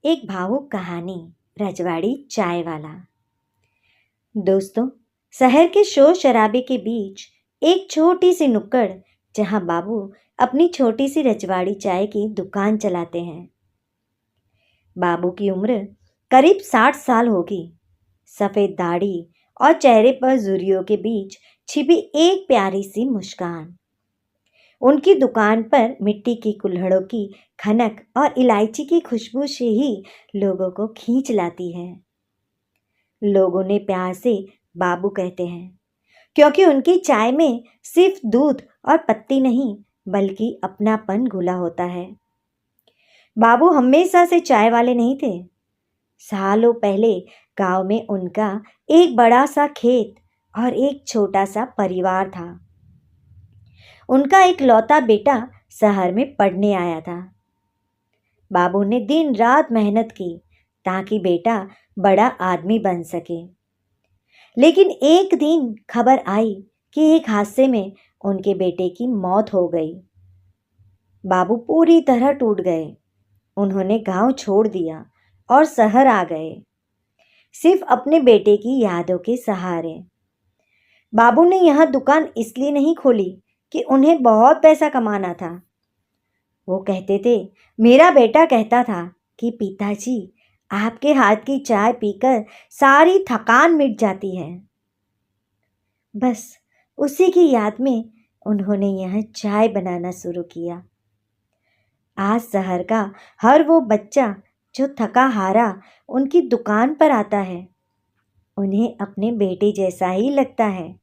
एक भावुक कहानी। रजवाड़ी चाय वाला। दोस्तों, शहर के शोर शराबे के बीच एक छोटी सी नुक्कड़, जहां बाबू अपनी छोटी सी रजवाड़ी चाय की दुकान चलाते हैं। बाबू की उम्र करीब 60 साल होगी। सफेद दाढ़ी और चेहरे पर झुर्रियों के बीच छिपी एक प्यारी सी मुस्कान। उनकी दुकान पर मिट्टी की कुल्हड़ों की खनक और इलायची की खुशबू से ही लोगों को खींच लाती है। लोगों ने प्यार से बाबू कहते हैं, क्योंकि उनकी चाय में सिर्फ दूध और पत्ती नहीं, बल्कि अपनापन घुला होता है। बाबू हमेशा से चाय वाले नहीं थे। सालों पहले गांव में उनका एक बड़ा सा खेत और एक छोटा सा परिवार था। उनका एक लौता बेटा शहर में पढ़ने आया था। बाबू ने दिन रात मेहनत की ताकि बेटा बड़ा आदमी बन सके। लेकिन एक दिन खबर आई कि एक हादसे में उनके बेटे की मौत हो गई। बाबू पूरी तरह टूट गए। उन्होंने गांव छोड़ दिया और शहर आ गए, सिर्फ अपने बेटे की यादों के सहारे। बाबू ने यहां दुकान इसलिए नहीं खोली कि उन्हें बहुत पैसा कमाना था। वो कहते थे, मेरा बेटा कहता था कि पिताजी, आपके हाथ की चाय पीकर सारी थकान मिट जाती है। बस उसी की याद में उन्होंने यह चाय बनाना शुरू किया। आज शहर का हर वो बच्चा जो थका हारा उनकी दुकान पर आता है, उन्हें अपने बेटे जैसा ही लगता है।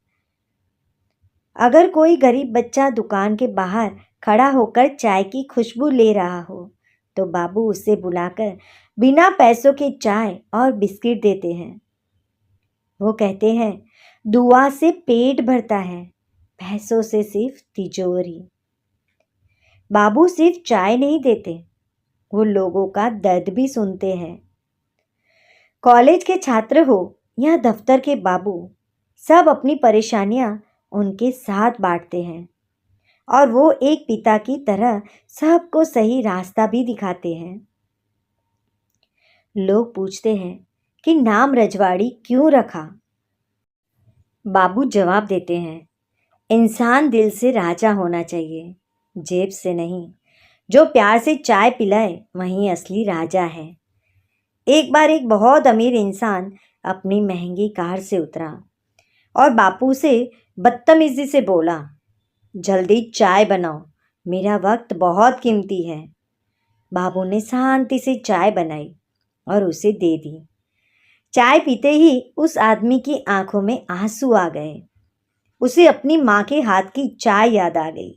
अगर कोई गरीब बच्चा दुकान के बाहर खड़ा होकर चाय की खुशबू ले रहा हो, तो बाबू उसे बुलाकर बिना पैसों के चाय और बिस्किट देते हैं। वो कहते हैं, दुआ से पेट भरता है, पैसों से सिर्फ तिजोरी। बाबू सिर्फ चाय नहीं देते, वो लोगों का दर्द भी सुनते हैं। कॉलेज के छात्र हो या दफ्तर के बाबू, सब अपनी परेशानियां उनके साथ बांटते हैं और वो एक पिता की तरह सबको सही रास्ता भी दिखाते हैं। लोग पूछते हैं कि नाम रजवाड़ी क्यों रखा। बाबू जवाब देते हैं, इंसान दिल से राजा होना चाहिए, जेब से नहीं। जो प्यार से चाय पिलाए वही असली राजा है। एक बार एक बहुत अमीर इंसान अपनी महंगी कार से उतरा और बापू से बदतमीजी से बोला, जल्दी चाय बनाओ, मेरा वक्त बहुत कीमती है। बाबू ने शांति से चाय बनाई और उसे दे दी। चाय पीते ही उस आदमी की आंखों में आंसू आ गए। उसे अपनी माँ के हाथ की चाय याद आ गई।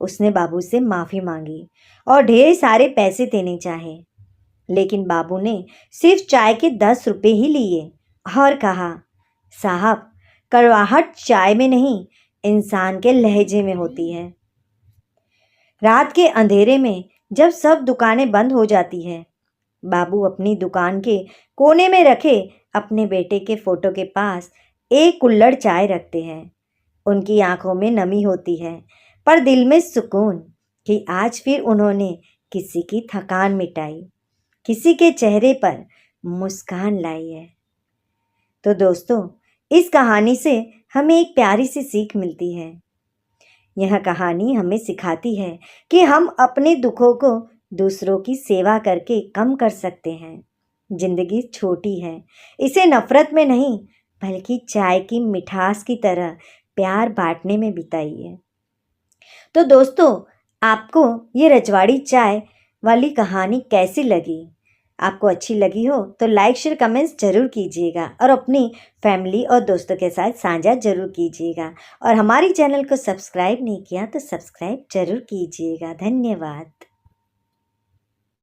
उसने बाबू से माफ़ी मांगी और ढेर सारे पैसे देने चाहे, लेकिन बाबू ने सिर्फ चाय के 10 रुपए ही लिए और कहा, साहब, कड़वाहट चाय में नहीं, इंसान के लहजे में होती है। रात के अंधेरे में जब सब दुकानें बंद हो जाती हैं, बाबू अपनी दुकान के कोने में रखे अपने बेटे के फोटो के पास एक कुल्हड़ चाय रखते हैं। उनकी आंखों में नमी होती है, पर दिल में सुकून कि आज फिर उन्होंने किसी की थकान मिटाई, किसी के चेहरे पर मुस्कान लाई है। तो दोस्तों, इस कहानी से हमें एक प्यारी सी सीख मिलती है। यह कहानी हमें सिखाती है कि हम अपने दुखों को दूसरों की सेवा करके कम कर सकते हैं। जिंदगी छोटी है, इसे नफरत में नहीं, बल्कि चाय की मिठास की तरह प्यार बांटने में बिताइए। तो दोस्तों, आपको ये रजवाड़ी चाय वाली कहानी कैसी लगी? आपको अच्छी लगी हो तो लाइक शेयर कमेंट्स जरूर कीजिएगा और अपनी फैमिली और दोस्तों के साथ साझा जरूर कीजिएगा। और हमारी चैनल को सब्सक्राइब नहीं किया तो सब्सक्राइब जरूर कीजिएगा। धन्यवाद।